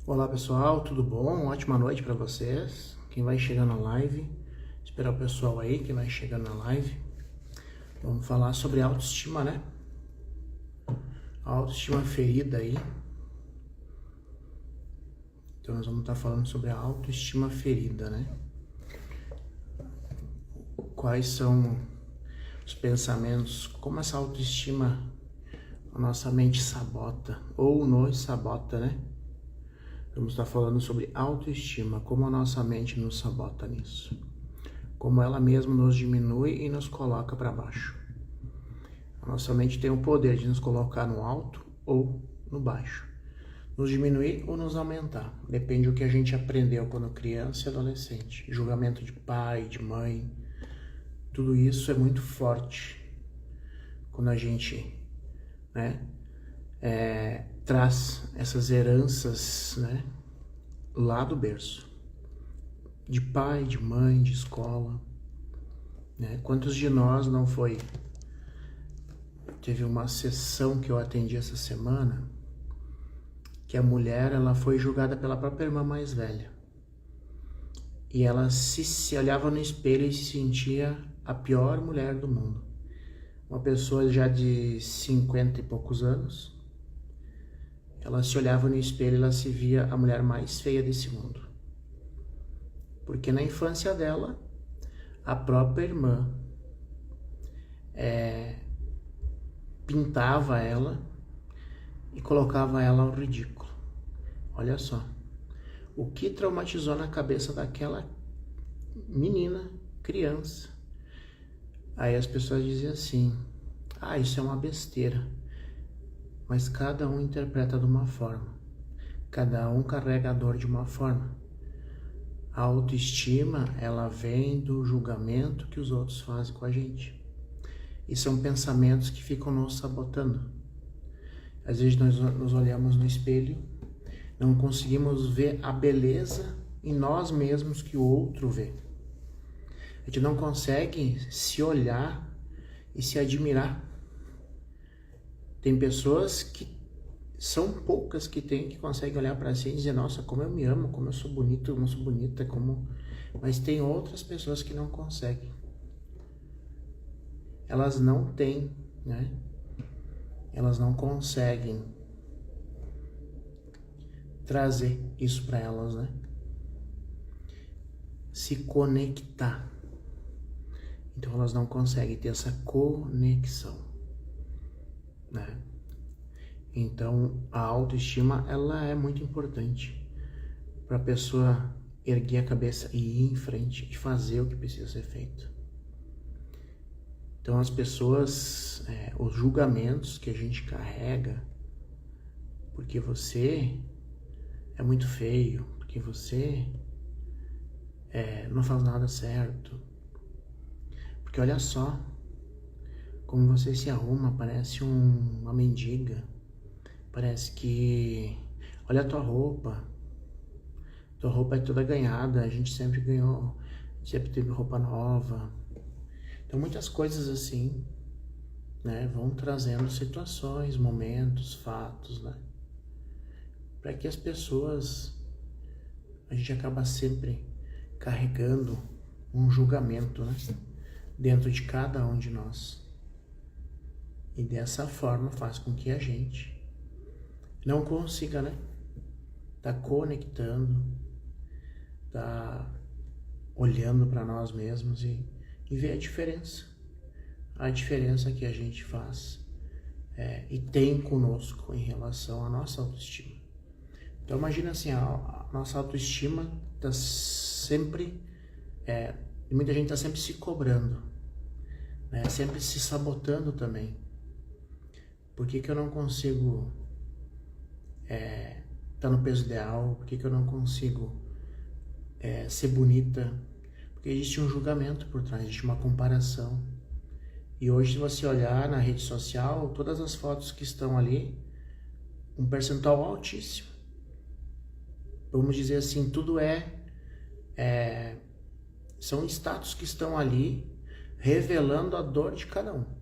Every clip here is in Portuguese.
Olá pessoal, tudo bom? Ótima noite para vocês. Quem vai chegando na live, esperar o pessoal aí que vai chegando na live. Vamos falar sobre autoestima, né? A autoestima ferida aí. Então nós vamos estar falando sobre a autoestima ferida, né? Quais são os pensamentos, como essa autoestima a nossa mente sabota ou nos sabota, né? Vamos estar falando sobre autoestima, como a nossa mente nos sabota nisso. Como ela mesma nos diminui e nos coloca para baixo. A nossa mente tem o poder de nos colocar no alto ou no baixo. Nos diminuir ou nos aumentar. Depende do que a gente aprendeu quando criança e adolescente. Julgamento de pai, de mãe. Tudo isso é muito forte quando a gente, né, traz essas heranças, né, lá do berço, de pai, de mãe, de escola, né? Quantos de nós não foi? Teve uma sessão que eu atendi essa semana, que a mulher ela foi julgada pela própria irmã mais velha, e ela se olhava no espelho e se sentia a pior mulher do mundo. Uma pessoa já de 50 e poucos anos, ela se olhava no espelho e ela se via a mulher mais feia desse mundo. Porque na infância dela, a própria irmã pintava ela e colocava ela ao ridículo. Olha só, o que traumatizou na cabeça daquela menina, criança. Aí as pessoas diziam assim, isso é uma besteira. Mas cada um interpreta de uma forma. Cada um carrega a dor de uma forma. A autoestima, ela vem do julgamento que os outros fazem com a gente. E são pensamentos que ficam nos sabotando. Às vezes nós nos olhamos no espelho, não conseguimos ver a beleza em nós mesmos que o outro vê. A gente não consegue se olhar e se admirar. Tem pessoas que são poucas que conseguem olhar para si e dizer, nossa, como eu me amo, como eu sou bonito, como eu sou bonita, mas tem outras pessoas que não conseguem. Elas não têm, né? Elas não conseguem trazer isso para elas, né? Se conectar. Então elas não conseguem ter essa conexão, né? Então a autoestima ela é muito importante para a pessoa erguer a cabeça e ir em frente e fazer o que precisa ser feito. Então as pessoas, os julgamentos que a gente carrega, porque você é muito feio, porque você não faz nada certo, porque olha só como você se arruma, parece uma mendiga, parece que, olha a tua roupa é toda ganhada, a gente sempre ganhou, sempre teve roupa nova. Então muitas coisas assim, né, vão trazendo situações, momentos, fatos, né, para que as pessoas, a gente acaba sempre carregando um julgamento, né, dentro de cada um de nós. E dessa forma faz com que a gente não consiga, né, tá conectando, tá olhando para nós mesmos e ver a diferença que a gente faz e tem conosco em relação à nossa autoestima. Então imagina assim, a nossa autoestima tá sempre, muita gente tá sempre se cobrando, né, sempre se sabotando também. Por que eu não consigo tá no peso ideal? Por que eu não consigo ser bonita? Porque existe um julgamento por trás, existe uma comparação. E hoje, se você olhar na rede social, todas as fotos que estão ali, um percentual altíssimo. Vamos dizer assim, tudo são status que estão ali revelando a dor de cada um.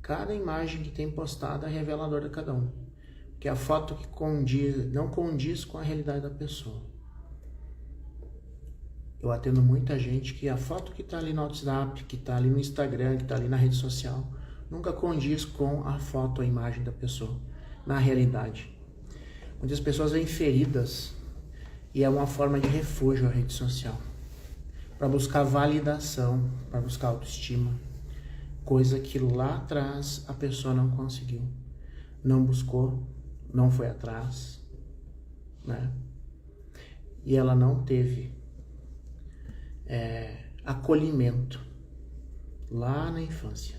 Cada imagem que tem postada revela a dor de cada um. que é a foto que não condiz com a realidade da pessoa. Eu atendo muita gente que a foto que está ali no WhatsApp, que está ali no Instagram, que está ali na rede social, nunca condiz com a foto, a imagem da pessoa, na realidade. Muitas pessoas vêm feridas e é uma forma de refúgio a rede social, para buscar validação, para buscar autoestima, coisa que lá atrás a pessoa não conseguiu, não buscou, não foi atrás, né? E ela não teve acolhimento lá na infância.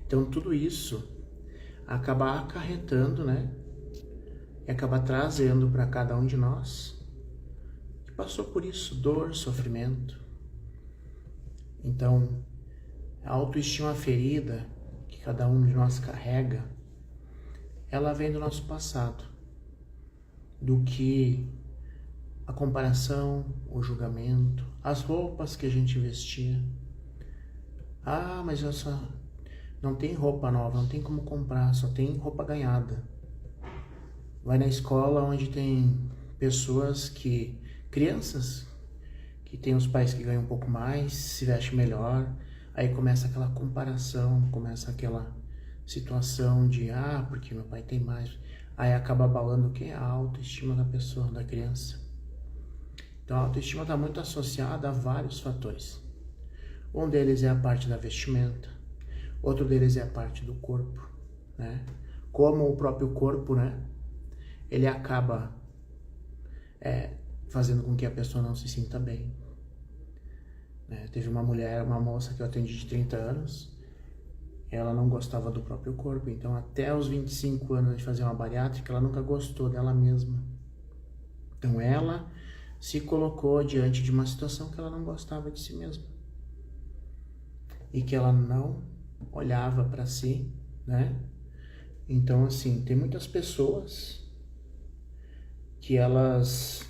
Então tudo isso acaba acarretando, né? E acaba trazendo para cada um de nós que passou por isso, dor, sofrimento. Então, a autoestima ferida que cada um de nós carrega, ela vem do nosso passado, do que a comparação, o julgamento, as roupas que a gente vestia. Ah, mas eu só não tem roupa nova, não tem como comprar, só tem roupa ganhada. Vai na escola onde tem crianças que tem os pais que ganham um pouco mais, se vestem melhor, aí começa aquela comparação, começa aquela situação de, porque meu pai tem mais, aí acaba abalando o quê? A autoestima da pessoa, da criança. Então a autoestima está muito associada a vários fatores. Um deles é a parte da vestimenta, outro deles é a parte do corpo, né? Como o próprio corpo, né? Ele acaba fazendo com que a pessoa não se sinta bem. Teve uma moça que eu atendi de 30 anos, ela não gostava do próprio corpo, então até os 25 anos de fazer uma bariátrica, ela nunca gostou dela mesma. Então ela se colocou diante de uma situação que ela não gostava de si mesma. E que ela não olhava para si, né? Então, assim, tem muitas pessoas que elas,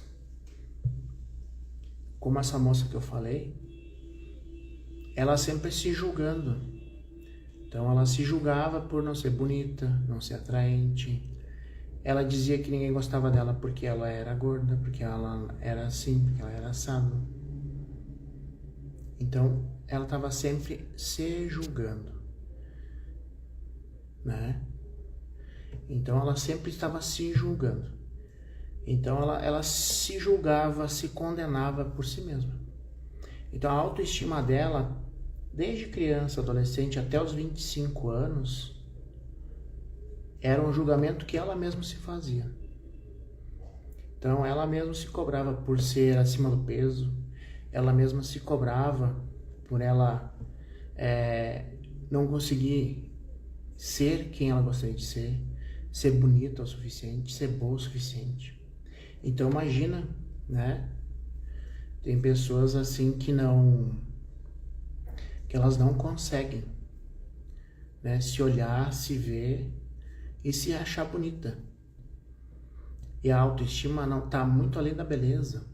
como essa moça que eu falei, ela sempre se julgando. Então ela se julgava por não ser bonita, não ser atraente. Ela dizia que ninguém gostava dela porque ela era gorda, porque ela era assim, porque ela era assado. Então ela estava sempre se julgando, né? Então ela sempre estava se julgando. Então ela se julgava, se condenava por si mesma. Então a autoestima dela, desde criança, adolescente, até os 25 anos, era um julgamento que ela mesma se fazia. Então ela mesma se cobrava por ser acima do peso, ela mesma se cobrava por ela não conseguir ser quem ela gostaria de ser bonita o suficiente, ser boa o suficiente. Então imagina, né? Tem pessoas assim que elas não conseguem, né, se olhar, se ver e se achar bonita. E a autoestima não está muito além da beleza.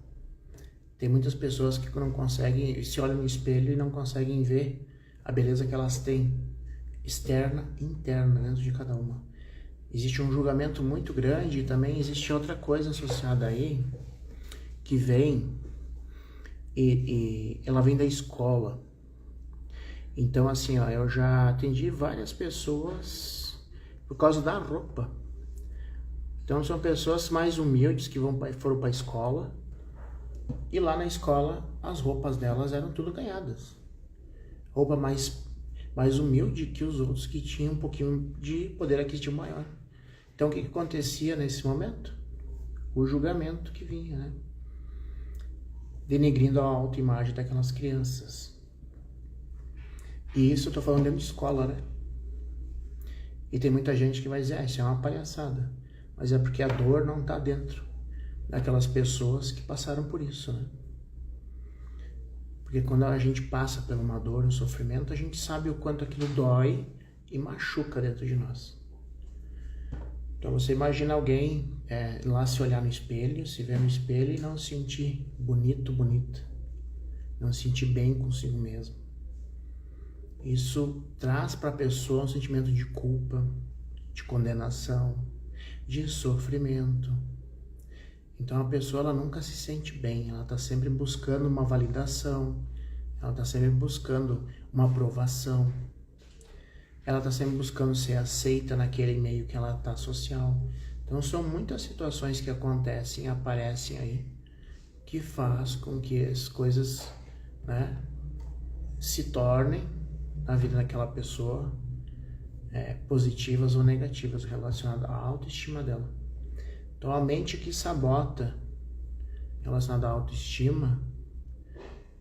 Tem muitas pessoas que não conseguem, se olham no espelho e não conseguem ver a beleza que elas têm, externa e interna, dentro de cada uma. Existe um julgamento muito grande e também existe outra coisa associada aí, que vem, e ela vem da escola. Então, assim, eu já atendi várias pessoas por causa da roupa. Então, são pessoas mais humildes que foram para a escola, e lá na escola as roupas delas eram tudo ganhadas. Roupa mais humilde que os outros que tinham um pouquinho de poder aquisitivo maior. Então, o que acontecia nesse momento? O julgamento que vinha, né? Denegrindo a autoimagem daquelas crianças. E isso eu tô falando dentro de escola, né? E tem muita gente que vai dizer, isso é uma palhaçada. Mas é porque a dor não tá dentro daquelas pessoas que passaram por isso, né? Porque quando a gente passa por uma dor, um sofrimento, a gente sabe o quanto aquilo dói e machuca dentro de nós. Então você imagina alguém lá se olhar no espelho, se ver no espelho e não se sentir bonito, bonita. Não se sentir bem consigo mesmo. Isso traz para a pessoa um sentimento de culpa, de condenação, de sofrimento. Então a pessoa ela nunca se sente bem, ela está sempre buscando uma validação, ela está sempre buscando uma aprovação, ela está sempre buscando ser aceita naquele meio que ela está social. Então são muitas situações que acontecem, aparecem aí, que faz com que as coisas, né, se tornem na vida daquela pessoa positivas ou negativas relacionadas à autoestima dela. Então a mente que sabota relacionada à autoestima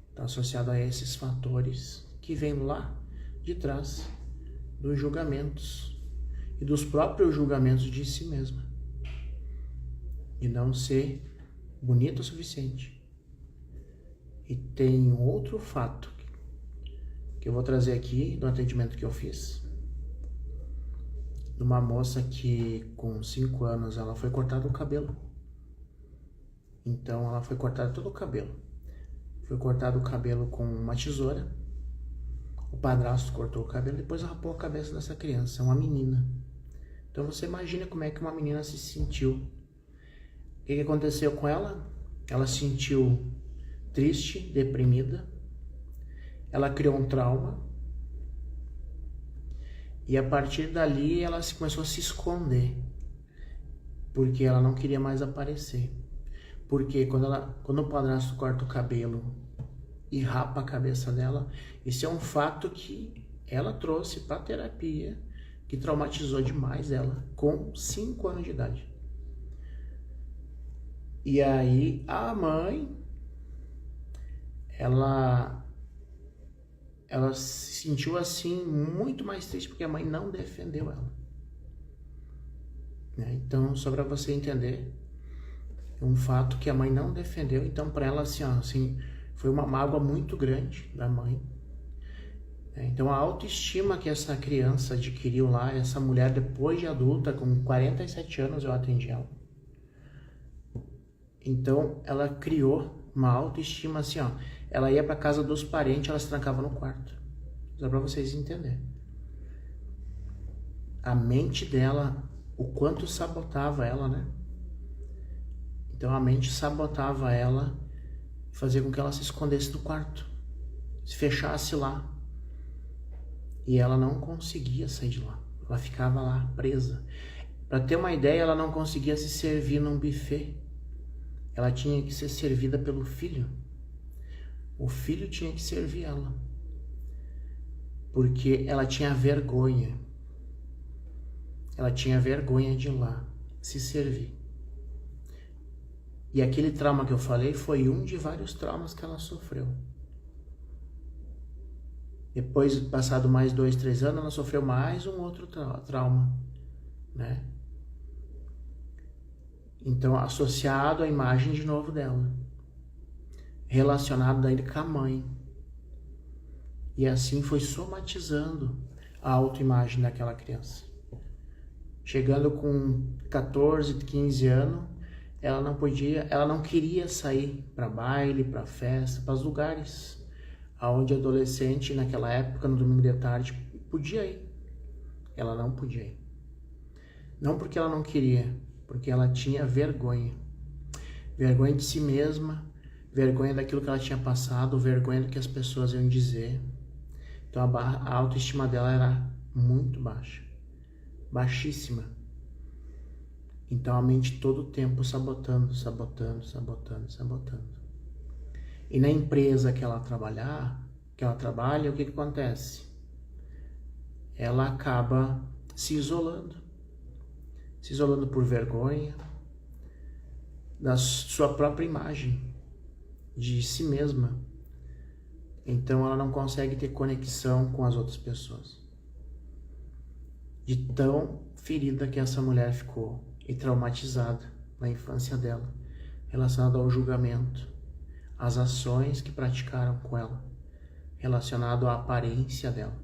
está associada a esses fatores que vêm lá de trás dos julgamentos e dos próprios julgamentos de si mesma, de não ser bonita o suficiente. E tem outro fato que eu vou trazer aqui do atendimento que eu fiz, de uma moça que com 5 anos ela foi cortada o cabelo. Então ela foi cortada todo o cabelo. Foi cortado o cabelo com uma tesoura. O padrasto cortou o cabelo e depois rapou a cabeça dessa criança, uma menina. Então você imagina como é que uma menina se sentiu. O que aconteceu com ela? Ela se sentiu triste, deprimida. Ela criou um trauma. E a partir dali ela começou a se esconder. Porque ela não queria mais aparecer. Porque quando o padrasto corta o cabelo e rapa a cabeça dela, isso é um fato que ela trouxe para a terapia, que traumatizou demais ela, com 5 anos de idade. E aí a mãe, ela se sentiu assim muito mais triste porque a mãe não defendeu ela. Então, só para você entender, um fato que a mãe não defendeu, então para ela assim, foi uma mágoa muito grande da mãe. Então a autoestima que essa criança adquiriu lá, essa mulher depois de adulta, com 47 anos eu atendi ela. Então ela criou uma autoestima assim, ela ia para casa dos parentes, ela se trancava no quarto. Só para vocês entenderem. A mente dela, o quanto sabotava ela, né? Então a mente sabotava ela, fazia com que ela se escondesse no quarto, se fechasse lá. E ela não conseguia sair de lá. Ela ficava lá presa. Para ter uma ideia, ela não conseguia se servir num buffet. Ela tinha que ser servida pelo filho. O filho tinha que servir ela. Porque ela tinha vergonha. Ela tinha vergonha de ir lá se servir. E aquele trauma que eu falei foi um de vários traumas que ela sofreu. Depois, passado mais 2, 3 anos, ela sofreu mais um outro trauma, né? Então, associado à imagem de novo dela, relacionado ainda com a mãe. E assim foi somatizando a autoimagem daquela criança. Chegando com 14, 15 anos, ela não queria sair para baile, para festa, para os lugares aonde adolescente naquela época, no domingo de tarde, podia ir. Ela não podia ir. Não porque ela não queria, porque ela tinha vergonha. Vergonha de si mesma, vergonha daquilo que ela tinha passado, vergonha do que as pessoas iam dizer. Então a autoestima dela era muito baixa. Baixíssima. Então a mente todo o tempo sabotando. E na empresa que ela trabalha, o que acontece? Ela acaba se isolando por vergonha da sua própria imagem, de si mesma. Então ela não consegue ter conexão com as outras pessoas. De tão ferida que essa mulher ficou e traumatizada na infância dela, relacionada ao julgamento, as ações que praticaram com ela, relacionado à aparência dela.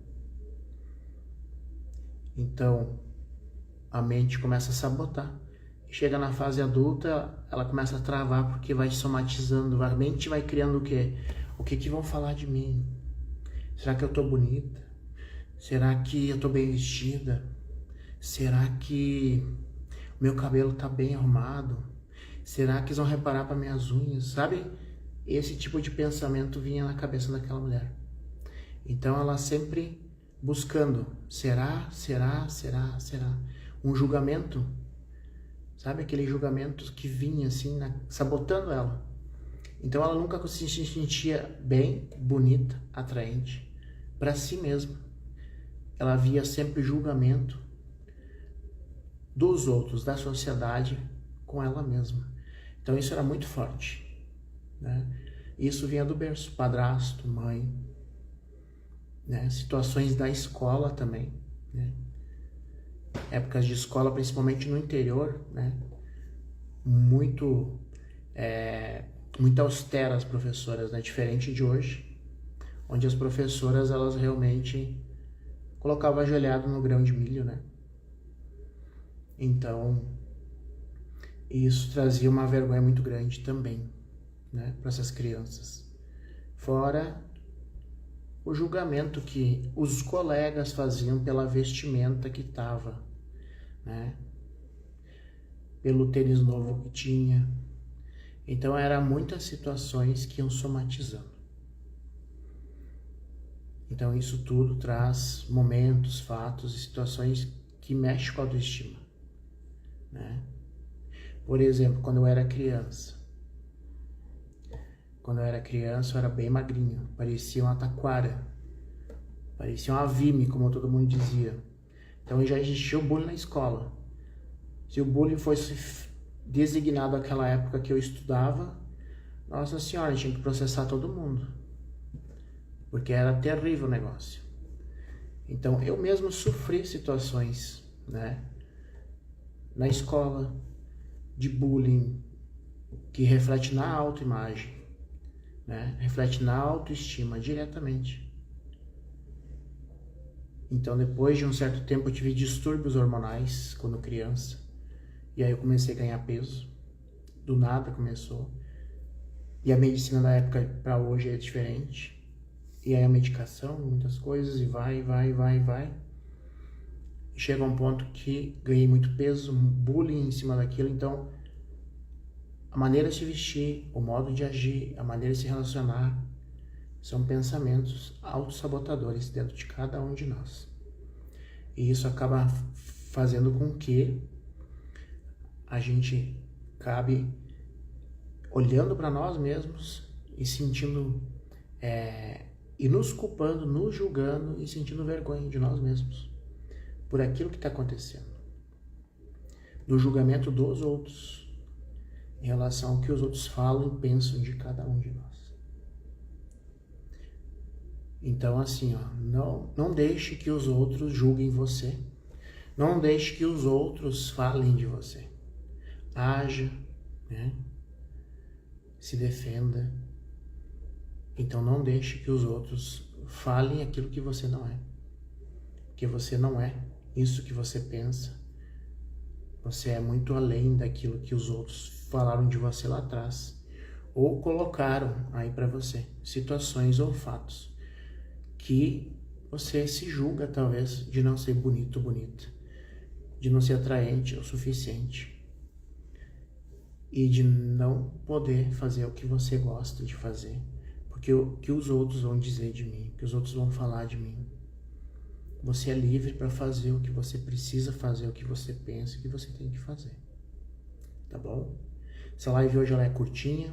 Então, a mente começa a sabotar. Chega na fase adulta, ela começa a travar porque vai somatizando, a mente vai criando o quê? O que vão falar de mim? Será que eu tô bonita? Será que eu tô bem vestida? Será que Meu cabelo tá bem arrumado? Será que eles vão reparar para minhas unhas? Sabe? Esse tipo de pensamento vinha na cabeça daquela mulher. Então ela sempre buscando, será? Um julgamento, sabe? Aquele julgamento que vinha assim, sabotando ela. Então ela nunca se sentia bem, bonita, atraente para si mesma. Ela via sempre julgamento dos outros, da sociedade, com ela mesma. Então isso era muito forte, né? Isso vinha do berço, padrasto, mãe, né? Situações da escola também, né? Épocas de escola, principalmente no interior, né? Muito austeras as professoras, né? Diferente de hoje, onde as professoras, elas realmente colocavam ajoelhado no grão de milho, né? Então, isso trazia uma vergonha muito grande também, né? Para essas crianças. Fora o julgamento que os colegas faziam pela vestimenta que estava, né? Pelo tênis novo que tinha. Então, eram muitas situações que iam somatizando. Então, isso tudo traz momentos, fatos e situações que mexem com a autoestima, né? Por exemplo, quando eu era criança. Quando eu era criança, eu era bem magrinho. Parecia uma taquara. Parecia uma vime, como todo mundo dizia. Então, já existia o bullying na escola. Se o bullying fosse designado naquela época que eu estudava, nossa senhora, tinha que processar todo mundo. Porque era terrível o negócio. Então, eu mesmo sofri situações, né? Na escola, de bullying, que reflete na autoimagem, né? Reflete na autoestima diretamente. Então, depois de um certo tempo, eu tive distúrbios hormonais quando criança. E aí eu comecei a ganhar peso. Do nada começou. E a medicina da época para hoje é diferente. E aí a medicação, muitas coisas, e vai. E chega a um ponto que ganhei muito peso, bullying em cima daquilo. Então, a maneira de se vestir, o modo de agir, a maneira de se relacionar, são pensamentos autossabotadores dentro de cada um de nós. E isso acaba fazendo com que a gente acabe olhando para nós mesmos e sentindo, e nos culpando, nos julgando e sentindo vergonha de nós mesmos por aquilo que está acontecendo. Do julgamento dos outros em relação ao que os outros falam e pensam de cada um de nós. Então, assim, não deixe que os outros julguem você. Não deixe que os outros falem de você. Haja, né? Se defenda. Então, não deixe que os outros falem aquilo que você não é. Porque você não é isso que você pensa. Você é muito além daquilo que os outros falaram de você lá atrás. Ou colocaram aí para você. Situações ou fatos que você se julga, talvez, de não ser bonito ou bonita, de não ser atraente o suficiente e de não poder fazer o que você gosta de fazer, porque o que os outros vão dizer de mim, o que os outros vão falar de mim. Você é livre para fazer o que você precisa fazer, o que você pensa, o que você tem que fazer, tá bom? Essa live hoje ela é curtinha,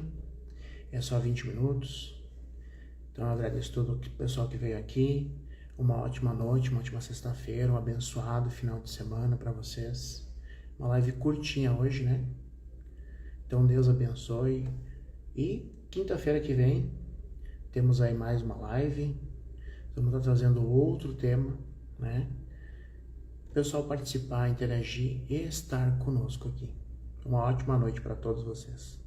é só 20 minutos. Então eu agradeço todo o pessoal que veio aqui. Uma ótima noite, uma ótima sexta-feira, um abençoado final de semana para vocês. Uma live curtinha hoje, né? Então Deus abençoe. E quinta-feira que vem temos aí mais uma live. Estamos trazendo outro tema, né? O pessoal participar, interagir e estar conosco aqui. Uma ótima noite para todos vocês.